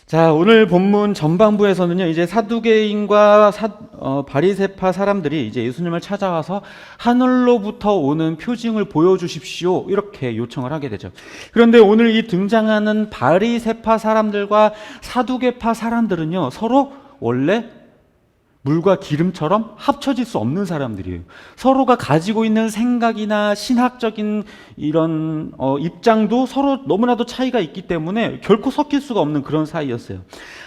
자, 오늘 본문 전반부에서는요, 이제 사두개인과 바리새파 사람들이 이제 예수님을 찾아와서 하늘로부터 오는 표징을 보여주십시오, 이렇게 요청을 하게 되죠. 그런데 오늘 이 등장하는 바리새파 사람들과 사두개파 사람들은요, 서로 원래 물과 기름처럼 합쳐질 수 없는 사람들이에요. 서로가 가지고 있는 생각이나 신학적인 이런 입장도 서로 너무나도 차이가 있기 때문에 결코 섞일 수가 없는 그런 사이였어요.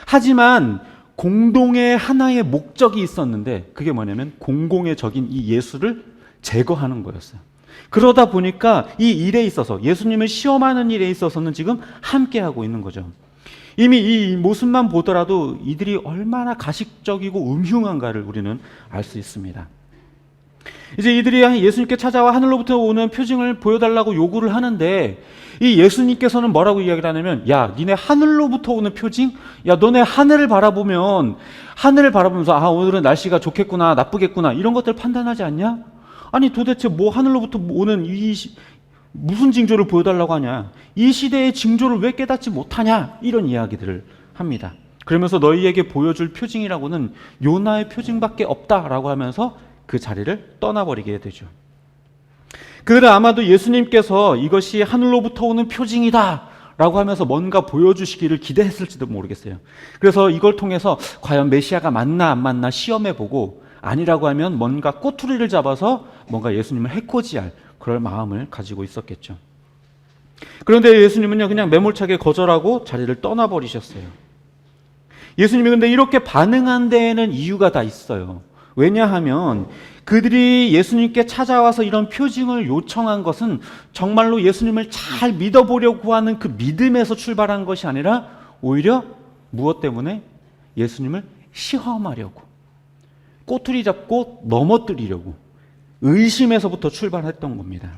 하지만 공동의 하나의 목적이 있었는데, 그게 뭐냐면 공공의 적인 이 예수를 제거하는 거였어요. 그러다 보니까 이 일에 있어서, 예수님을 시험하는 일에 있어서는 지금 함께하고 있는 거죠. 이미 이 모습만 보더라도 이들이 얼마나 가식적이고 음흉한가를 우리는 알 수 있습니다. 이제 이들이 예수님께 찾아와 하늘로부터 오는 표징을 보여달라고 요구를 하는데, 이 예수님께서는 뭐라고 이야기를 하냐면, 야, 니네 하늘로부터 오는 표징? 야, 너네 하늘을 바라보면서 아, 오늘은 날씨가 좋겠구나, 나쁘겠구나, 이런 것들 판단하지 않냐? 아니, 도대체 뭐 하늘로부터 오는 무슨 징조를 보여달라고 하냐? 이 시대의 징조를 왜 깨닫지 못하냐? 이런 이야기들을 합니다. 그러면서 너희에게 보여줄 표징이라고는 요나의 표징밖에 없다라고 하면서 그 자리를 떠나버리게 되죠. 그들은 아마도 예수님께서 이것이 하늘로부터 오는 표징이다 라고 하면서 뭔가 보여주시기를 기대했을지도 모르겠어요. 그래서 이걸 통해서 과연 메시아가 맞나 안 맞나 시험해보고, 아니라고 하면 뭔가 꼬투리를 잡아서 뭔가 예수님을 해코지할 그럴 마음을 가지고 있었겠죠. 그런데 예수님은요, 그냥 매몰차게 거절하고 자리를 떠나버리셨어요. 예수님이 근데 이렇게 반응한 데에는 이유가 다 있어요. 왜냐하면 그들이 예수님께 찾아와서 이런 표징을 요청한 것은 정말로 예수님을 잘 믿어보려고 하는 그 믿음에서 출발한 것이 아니라 오히려 무엇 때문에? 예수님을 시험하려고, 꼬투리 잡고 넘어뜨리려고, 의심에서부터 출발했던 겁니다.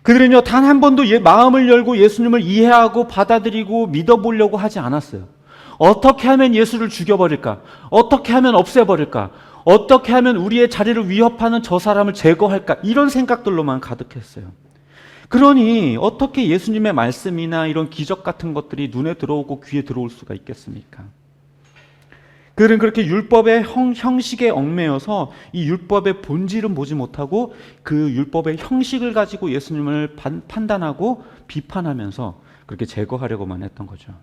그들은요, 단 한 번도 마음을 열고 예수님을 이해하고 받아들이고 믿어보려고 하지 않았어요. 어떻게 하면 예수를 죽여버릴까? 어떻게 하면 없애버릴까? 어떻게 하면 우리의 자리를 위협하는 저 사람을 제거할까? 이런 생각들로만 가득했어요. 그러니 어떻게 예수님의 말씀이나 이런 기적 같은 것들이 눈에 들어오고 귀에 들어올 수가 있겠습니까? 그들은 그렇게 율법의 형식에 얽매여서 이 율법의 본질은 보지 못하고 그 율법의 형식을 가지고 예수님을 판단하고 비판하면서 그렇게 제거하려고만 했던 거죠.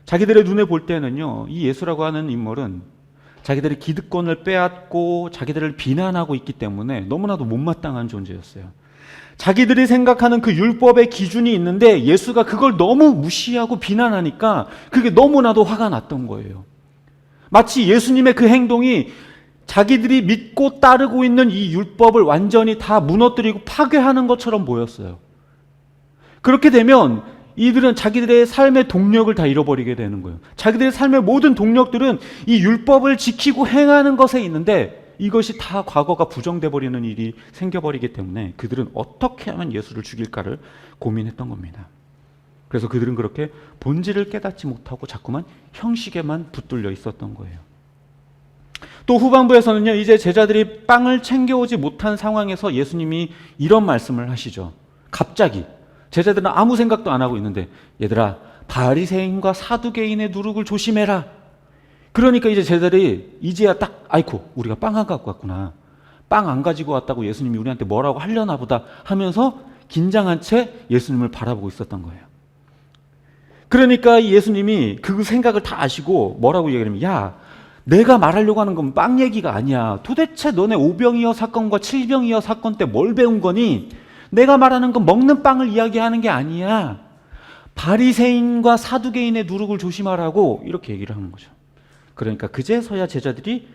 자기들의 눈에 볼 때는요, 이 예수라고 하는 인물은 자기들의 기득권을 빼앗고 자기들을 비난하고 있기 때문에 너무나도 못마땅한 존재였어요. 자기들이 생각하는 그 율법의 기준이 있는데 예수가 그걸 너무 무시하고 비난하니까 그게 너무나도 화가 났던 거예요. 마치 예수님의 그 행동이 자기들이 믿고 따르고 있는 이 율법을 완전히 다 무너뜨리고 파괴하는 것처럼 보였어요. 그렇게 되면 이들은 자기들의 삶의 동력을 다 잃어버리게 되는 거예요. 자기들의 삶의 모든 동력들은 이 율법을 지키고 행하는 것에 있는데 이것이 다 과거가 부정돼 버리는 일이 생겨버리기 때문에 그들은 어떻게 하면 예수를 죽일까를 고민했던 겁니다. 그래서 그들은 그렇게 본질을 깨닫지 못하고 자꾸만 형식에만 붙들려 있었던 거예요. 또 후반부에서는요, 이제 제자들이 빵을 챙겨오지 못한 상황에서 예수님이 이런 말씀을 하시죠. 갑자기 제자들은 아무 생각도 안 하고 있는데, 얘들아, 바리새인과 사두개인의 누룩을 조심해라. 그러니까 이제 제자들이 이제야 딱, 아이고, 우리가 빵 안 갖고 왔구나, 빵 안 가지고 왔다고 예수님이 우리한테 뭐라고 하려나 보다 하면서 긴장한 채 예수님을 바라보고 있었던 거예요. 그러니까 예수님이 그 생각을 다 아시고 뭐라고 얘기하냐면, 야, 내가 말하려고 하는 건 빵 얘기가 아니야. 도대체 너네 오병이어 사건과 칠병이어 사건 때 뭘 배운 거니? 내가 말하는 건 먹는 빵을 이야기하는 게 아니야. 바리새인과 사두개인의 누룩을 조심하라고 이렇게 얘기를 하는 거죠. 그러니까 그제서야 제자들이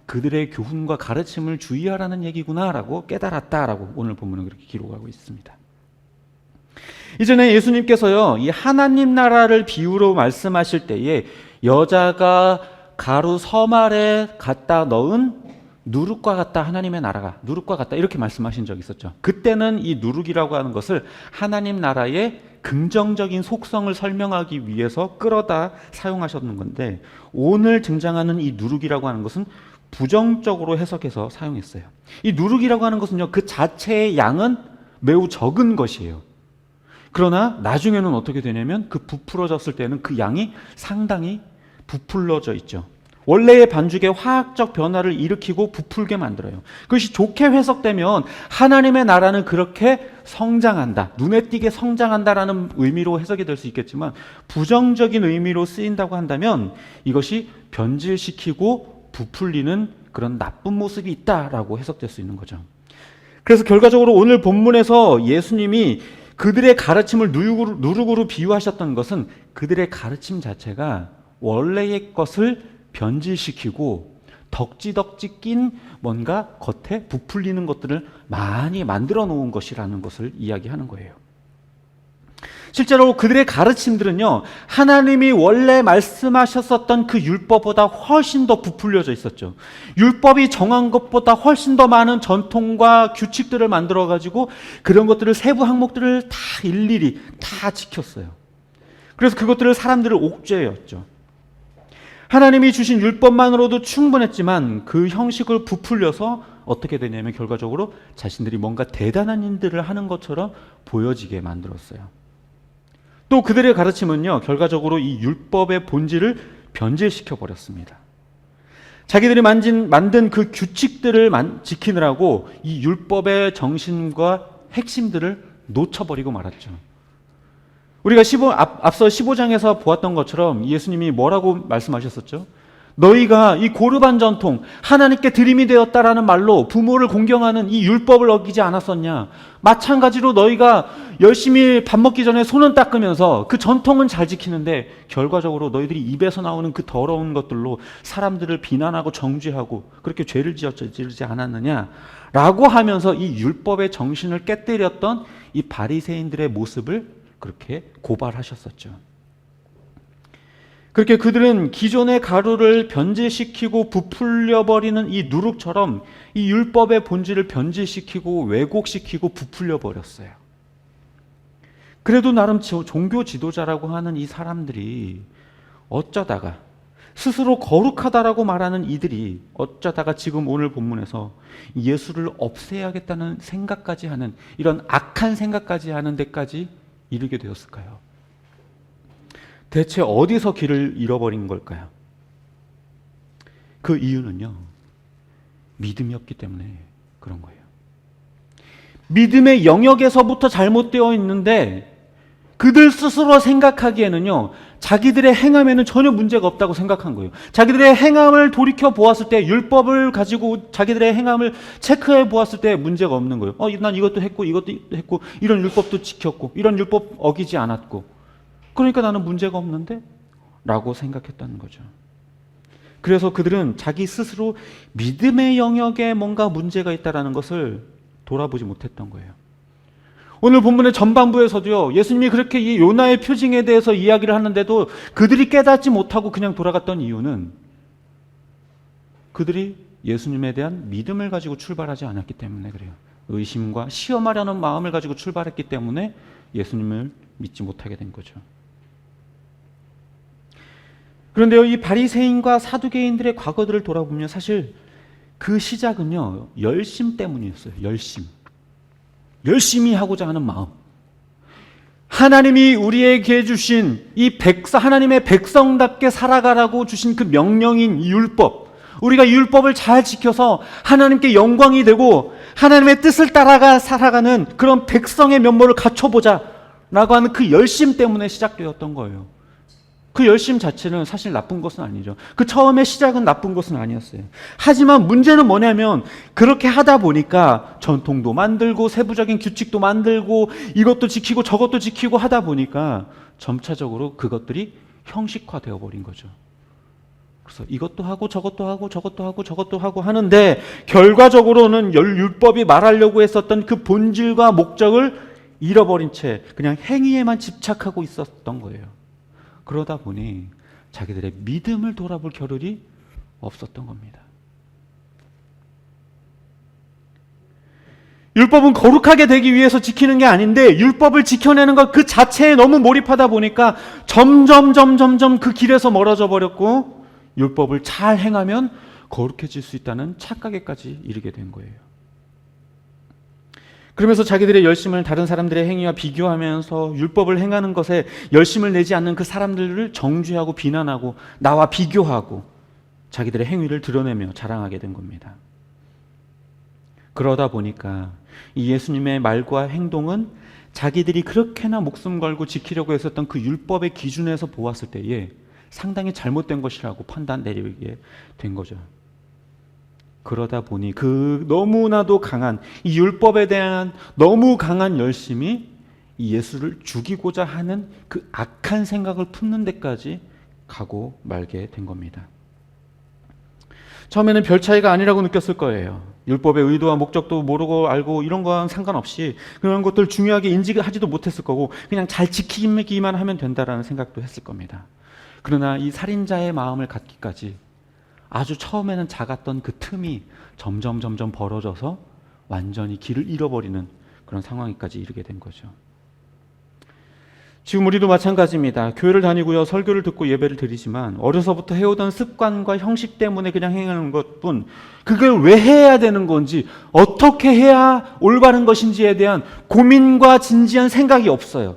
그들의 교훈과 가르침을 주의하라는 얘기구나라고 깨달았다라고 오늘 본문은 그렇게 기록하고 있습니다. 이전에 예수님께서요, 이 하나님 나라를 비유로 말씀하실 때에 여자가 가루 서말에 갖다 넣은 누룩과 같다, 하나님의 나라가 누룩과 같다, 이렇게 말씀하신 적이 있었죠. 그때는 이 누룩이라고 하는 것을 하나님 나라의 긍정적인 속성을 설명하기 위해서 끌어다 사용하셨는 건데, 오늘 등장하는 이 누룩이라고 하는 것은 부정적으로 해석해서 사용했어요. 이 누룩이라고 하는 것은요, 그 자체의 양은 매우 적은 것이에요. 그러나 나중에는 어떻게 되냐면 그 부풀어졌을 때는 그 양이 상당히 부풀러져 있죠. 원래의 반죽에 화학적 변화를 일으키고 부풀게 만들어요. 그것이 좋게 해석되면 하나님의 나라는 그렇게 성장한다, 눈에 띄게 성장한다라는 의미로 해석이 될 수 있겠지만, 부정적인 의미로 쓰인다고 한다면 이것이 변질시키고 부풀리는 그런 나쁜 모습이 있다라고 해석될 수 있는 거죠. 그래서 결과적으로 오늘 본문에서 예수님이 그들의 가르침을 누룩으로 비유하셨던 것은 그들의 가르침 자체가 원래의 것을 변질시키고 덕지덕지 낀 뭔가 겉에 부풀리는 것들을 많이 만들어 놓은 것이라는 것을 이야기하는 거예요. 실제로 그들의 가르침들은요, 하나님이 원래 말씀하셨었던 그 율법보다 훨씬 더 부풀려져 있었죠. 율법이 정한 것보다 훨씬 더 많은 전통과 규칙들을 만들어가지고 그런 것들을, 세부 항목들을 다 일일이 다 지켰어요. 그래서 그것들을 사람들을 옥죄였죠. 하나님이 주신 율법만으로도 충분했지만 그 형식을 부풀려서 어떻게 되냐면 결과적으로 자신들이 뭔가 대단한 일들을 하는 것처럼 보여지게 만들었어요. 또 그들의 가르침은요, 결과적으로 이 율법의 본질을 변질시켜 버렸습니다. 자기들이 만든 그 규칙들을 지키느라고 이 율법의 정신과 핵심들을 놓쳐버리고 말았죠. 우리가 앞서 15장에서 보았던 것처럼 예수님이 뭐라고 말씀하셨었죠? 너희가 이 고르반 전통, 하나님께 드림이 되었다라는 말로 부모를 공경하는 이 율법을 어기지 않았었냐? 마찬가지로 너희가 열심히 밥 먹기 전에 손은 닦으면서 그 전통은 잘 지키는데 결과적으로 너희들이 입에서 나오는 그 더러운 것들로 사람들을 비난하고 정죄하고 그렇게 죄를 지었지 않았느냐? 라고 하면서 이 율법의 정신을 깨뜨렸던 이 바리새인들의 모습을 그렇게 고발하셨었죠. 그렇게 그들은 기존의 가루를 변질시키고 부풀려버리는 이 누룩처럼 이 율법의 본질을 변질시키고 왜곡시키고 부풀려버렸어요. 그래도 나름 종교 지도자라고 하는 이 사람들이 어쩌다가 스스로 거룩하다라고 말하는 이들이 어쩌다가 지금 오늘 본문에서 예수를 없애야겠다는 생각까지 하는, 이런 악한 생각까지 하는 데까지 이르게 되었을까요? 대체 어디서 길을 잃어버린 걸까요? 그 이유는요, 믿음이 없기 때문에 그런 거예요. 믿음의 영역에서부터 잘못되어 있는데 그들 스스로 생각하기에는요, 자기들의 행함에는 전혀 문제가 없다고 생각한 거예요. 자기들의 행함을 돌이켜 보았을 때, 율법을 가지고 자기들의 행함을 체크해 보았을 때 문제가 없는 거예요. 난 이것도 했고 이것도 했고 이런 율법도 지켰고 이런 율법 어기지 않았고, 그러니까 나는 문제가 없는데? 라고 생각했다는 거죠. 그래서 그들은 자기 스스로 믿음의 영역에 뭔가 문제가 있다는 것을 돌아보지 못했던 거예요. 오늘 본문의 전반부에서도요, 예수님이 그렇게 이 요나의 표징에 대해서 이야기를 하는데도 그들이 깨닫지 못하고 그냥 돌아갔던 이유는 그들이 예수님에 대한 믿음을 가지고 출발하지 않았기 때문에 그래요. 의심과 시험하려는 마음을 가지고 출발했기 때문에 예수님을 믿지 못하게 된 거죠. 그런데요, 이 바리새인과 사두개인들의 과거들을 돌아보면 사실 그 시작은요, 열심 때문이었어요. 열심히 하고자 하는 마음. 하나님이 우리에게 주신 하나님의 백성답게 살아가라고 주신 그 명령인 이 율법, 우리가 이 율법을 잘 지켜서 하나님께 영광이 되고 하나님의 뜻을 따라가 살아가는 그런 백성의 면모를 갖춰보자 라고 하는 그 열심 때문에 시작되었던 거예요. 그 열심 자체는 사실 나쁜 것은 아니죠. 그 처음에 시작은 나쁜 것은 아니었어요. 하지만 문제는 뭐냐면 그렇게 하다 보니까 전통도 만들고 세부적인 규칙도 만들고 이것도 지키고 저것도 지키고 하다 보니까 점차적으로 그것들이 형식화되어 버린 거죠. 그래서 이것도 하고 저것도 하고 저것도 하고 저것도 하고 하는데 결과적으로는 율법이 말하려고 했었던 그 본질과 목적을 잃어버린 채 그냥 행위에만 집착하고 있었던 거예요. 그러다 보니 자기들의 믿음을 돌아볼 겨를이 없었던 겁니다. 율법은 거룩하게 되기 위해서 지키는 게 아닌데 율법을 지켜내는 것 그 자체에 너무 몰입하다 보니까 점점 그 길에서 멀어져 버렸고 율법을 잘 행하면 거룩해질 수 있다는 착각에까지 이르게 된 거예요. 그러면서 자기들의 열심을 다른 사람들의 행위와 비교하면서 율법을 행하는 것에 열심을 내지 않는 그 사람들을 정죄하고 비난하고 나와 비교하고 자기들의 행위를 드러내며 자랑하게 된 겁니다. 그러다 보니까 이 예수님의 말과 행동은 자기들이 그렇게나 목숨 걸고 지키려고 했었던 그 율법의 기준에서 보았을 때에 상당히 잘못된 것이라고 판단 내리게 된 거죠. 그러다 보니 그 너무나도 강한 이 율법에 대한 너무 강한 열심이 이 예수를 죽이고자 하는 그 악한 생각을 품는 데까지 가고 말게 된 겁니다. 처음에는 별 차이가 아니라고 느꼈을 거예요. 율법의 의도와 목적도 모르고 알고 이런 건 상관없이 그런 것들 중요하게 인지하지도 못했을 거고 그냥 잘 지키기만 하면 된다라는 생각도 했을 겁니다. 그러나 이 살인자의 마음을 갖기까지 아주 처음에는 작았던 그 틈이 점점 벌어져서 완전히 길을 잃어버리는 그런 상황까지 이르게 된 거죠. 지금 우리도 마찬가지입니다. 교회를 다니고요, 설교를 듣고 예배를 드리지만 어려서부터 해오던 습관과 형식 때문에 그냥 행하는 것뿐 그걸 왜 해야 되는 건지 어떻게 해야 올바른 것인지에 대한 고민과 진지한 생각이 없어요.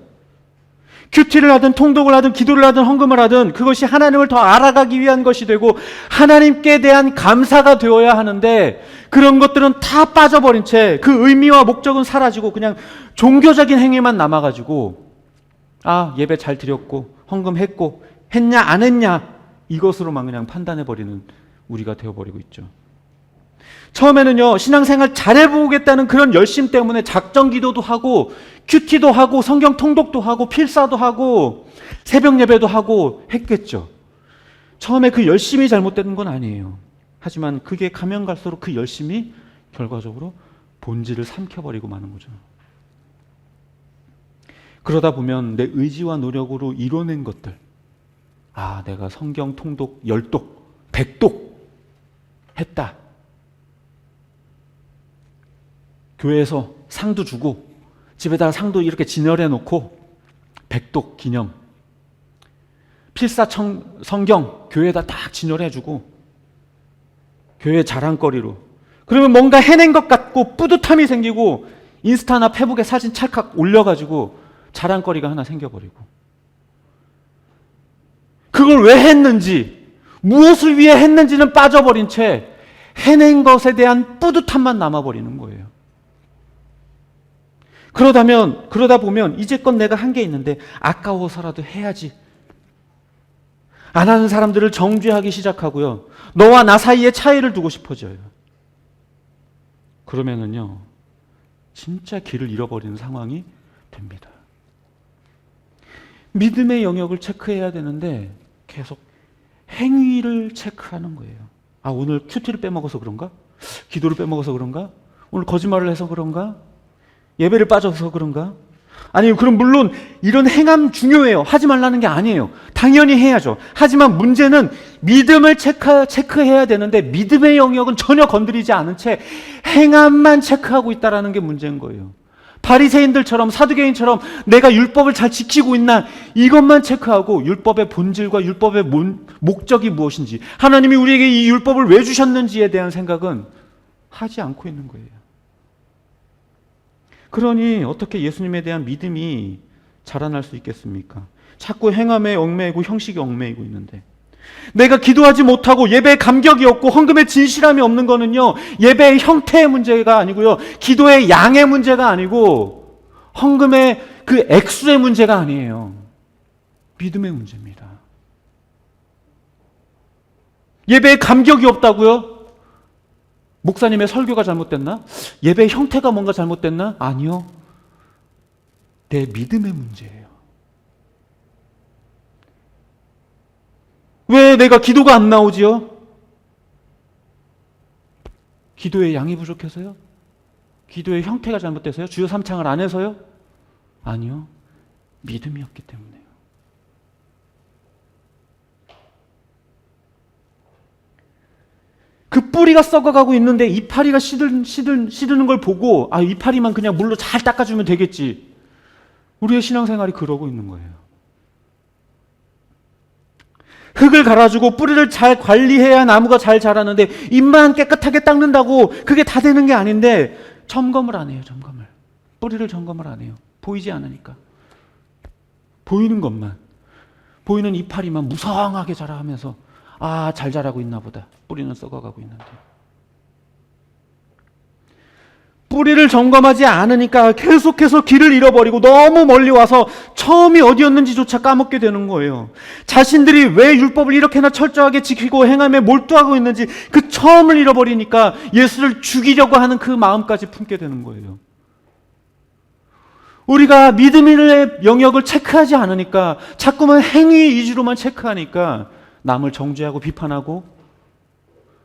큐티를 하든 통독을 하든 기도를 하든 헌금을 하든 그것이 하나님을 더 알아가기 위한 것이 되고 하나님께 대한 감사가 되어야 하는데 그런 것들은 다 빠져버린 채 그 의미와 목적은 사라지고 그냥 종교적인 행위만 남아가지고 예배 잘 드렸고 헌금했고 했냐 안 했냐 이것으로만 그냥 판단해버리는 우리가 되어버리고 있죠. 처음에는요, 신앙생활 잘해보겠다는 그런 열심 때문에 작정 기도도 하고 큐티도 하고 성경 통독도 하고 필사도 하고 새벽 예배도 하고 했겠죠. 처음에 그 열심이 잘못된 건 아니에요. 하지만 그게 가면 갈수록 그 열심이 결과적으로 본질을 삼켜버리고 마는 거죠. 그러다 보면 내 의지와 노력으로 이뤄낸 것들, 내가 성경 통독 10독, 100독 했다. 교회에서 상도 주고 집에다가 상도 이렇게 진열해 놓고 100독 기념, 필사 성경 교회에다 딱 진열해 주고 교회 자랑거리로, 그러면 뭔가 해낸 것 같고 뿌듯함이 생기고 인스타나 페북에 사진 찰칵 올려가지고 자랑거리가 하나 생겨버리고, 그걸 왜 했는지 무엇을 위해 했는지는 빠져버린 채 해낸 것에 대한 뿌듯함만 남아버리는 거예요. 그러다 보면 이제껏 내가 한 게 있는데 아까워서라도 해야지. 안 하는 사람들을 정죄하기 시작하고요. 너와 나 사이에 차이를 두고 싶어져요. 그러면은요, 진짜 길을 잃어버리는 상황이 됩니다. 믿음의 영역을 체크해야 되는데 계속 행위를 체크하는 거예요. 오늘 큐티를 빼먹어서 그런가? 기도를 빼먹어서 그런가? 오늘 거짓말을 해서 그런가? 예배를 빠져서 그런가? 아니, 그럼 물론 이런 행함 중요해요. 하지 말라는 게 아니에요. 당연히 해야죠. 하지만 문제는 믿음을 체크해야 되는데 믿음의 영역은 전혀 건드리지 않은 채 행함만 체크하고 있다는 게 문제인 거예요. 바리새인들처럼 사두개인처럼 내가 율법을 잘 지키고 있나 이것만 체크하고 율법의 본질과 율법의 목적이 무엇인지, 하나님이 우리에게 이 율법을 왜 주셨는지에 대한 생각은 하지 않고 있는 거예요. 그러니 어떻게 예수님에 대한 믿음이 자라날 수 있겠습니까? 자꾸 행함에 얽매이고 형식에 얽매이고 있는데, 내가 기도하지 못하고 예배에 감격이 없고 헌금에 진실함이 없는 거는요, 예배의 형태의 문제가 아니고요, 기도의 양의 문제가 아니고 헌금의 그 액수의 문제가 아니에요. 믿음의 문제입니다. 예배에 감격이 없다고요? 목사님의 설교가 잘못됐나? 예배의 형태가 뭔가 잘못됐나? 아니요. 내 믿음의 문제예요. 왜 내가 기도가 안 나오지요? 기도의 양이 부족해서요? 기도의 형태가 잘못돼서요? 주여 삼창을 안 해서요? 아니요. 믿음이 없기 때문에요. 그 뿌리가 썩어가고 있는데 이파리가 시드는 걸 보고 이파리만 그냥 물로 잘 닦아주면 되겠지. 우리의 신앙생활이 그러고 있는 거예요. 흙을 갈아주고 뿌리를 잘 관리해야 나무가 잘 자라는데 잎만 깨끗하게 닦는다고 그게 다 되는 게 아닌데 점검을 안 해요. 점검을. 뿌리를 점검을 안 해요. 보이지 않으니까. 보이는 것만, 보이는 이파리만 무성하게 자라면서 아, 잘 자라고 있나 보다. 뿌리는 썩어가고 있는데. 뿌리를 점검하지 않으니까 계속해서 길을 잃어버리고 너무 멀리 와서 처음이 어디였는지조차 까먹게 되는 거예요. 자신들이 왜 율법을 이렇게나 철저하게 지키고 행함에 몰두하고 있는지 그 처음을 잃어버리니까 예수를 죽이려고 하는 그 마음까지 품게 되는 거예요. 우리가 믿음의 영역을 체크하지 않으니까 자꾸만 행위 위주로만 체크하니까 남을 정죄하고 비판하고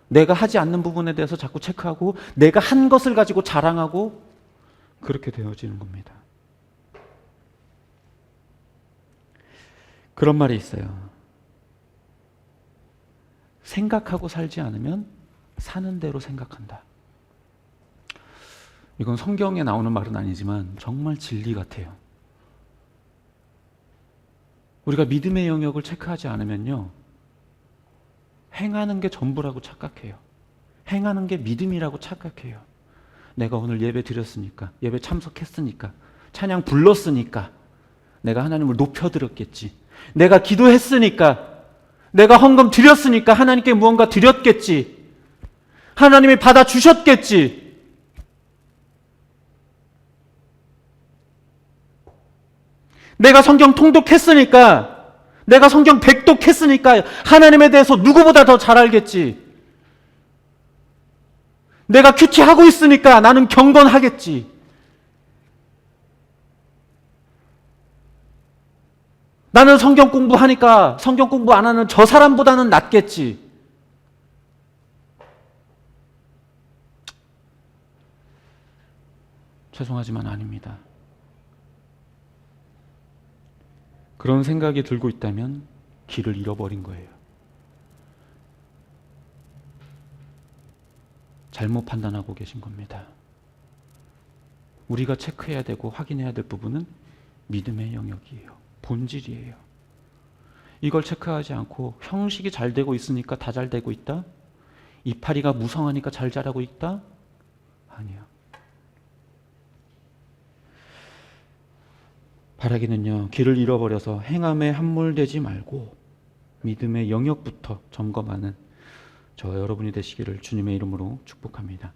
내가 하지 않는 부분에 대해서 자꾸 체크하고 내가 한 것을 가지고 자랑하고 그렇게 되어지는 겁니다. 그런 말이 있어요. 생각하고 살지 않으면 사는 대로 생각한다. 이건 성경에 나오는 말은 아니지만 정말 진리 같아요. 우리가 믿음의 영역을 체크하지 않으면요, 행하는 게 전부라고 착각해요. 행하는 게 믿음이라고 착각해요. 내가 오늘 예배 드렸으니까, 예배 참석했으니까, 찬양 불렀으니까 내가 하나님을 높여드렸겠지. 내가 기도했으니까, 내가 헌금 드렸으니까 하나님께 무언가 드렸겠지. 하나님이 받아주셨겠지. 내가 성경 통독했으니까, 내가 성경 백독했으니까 하나님에 대해서 누구보다 더 잘 알겠지. 내가 큐티하고 있으니까 나는 경건하겠지. 나는 성경 공부하니까 성경 공부 안 하는 저 사람보다는 낫겠지. 죄송하지만 아닙니다. 그런 생각이 들고 있다면 길을 잃어버린 거예요. 잘못 판단하고 계신 겁니다. 우리가 체크해야 되고 확인해야 될 부분은 믿음의 영역이에요. 본질이에요. 이걸 체크하지 않고 형식이 잘 되고 있으니까 다 잘 되고 있다? 이파리가 무성하니까 잘 자라고 있다? 아니요. 바라기는요, 길을 잃어버려서 행함에 함몰되지 말고 믿음의 영역부터 점검하는 저 여러분이 되시기를 주님의 이름으로 축복합니다.